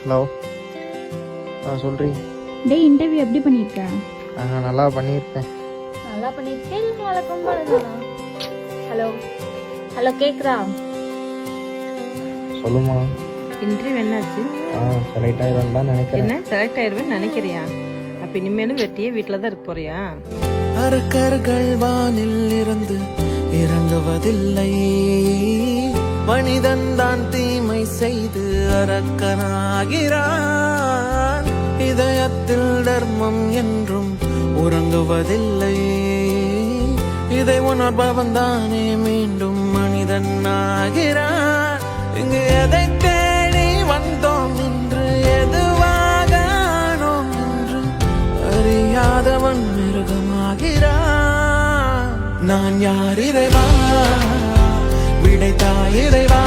Hello சொல்றீ. டேய் interview எப்படி பண்ணியிருக்க? நல்லா பண்ணியிருக்கேன். நல்லா பண்ணியிருக்கேன். இல்லை வழக்கம் போலதானா? ஹலோ ஹலோ கேக்குதா? சொல்லுமா. இன்டர்வியூ என்னாச்சு? செலக்ட் ஆயிடுவேன் தான் நினைக்கிறேன். என்ன செலக்ட் ஆயிடுவேன்னு நினைக்கிறியா? அப்ப இனிமேலும் வெட்டியே வீட்டுல தான் இருக்க போறியா? அரக்கர்கள் வானில் இருந்து இறங்குவதில்லை, மனிதன் தான் தீமை செய்து அரக்கனாகிறான். இதயத்தில் தர்மம் என்றும் உறங்குவதில்லை, இதை உணர்பவன் தானே மீண்டும் மனிதன் ஆகிறான். இங்கு எதை தேடி வந்தோம் என்று, எதுவாக ஆனோம் என்று அறியாதவன் மிருகமாகிறான். நான் யார் இறைவா, விடைத்தாய் இறைவா.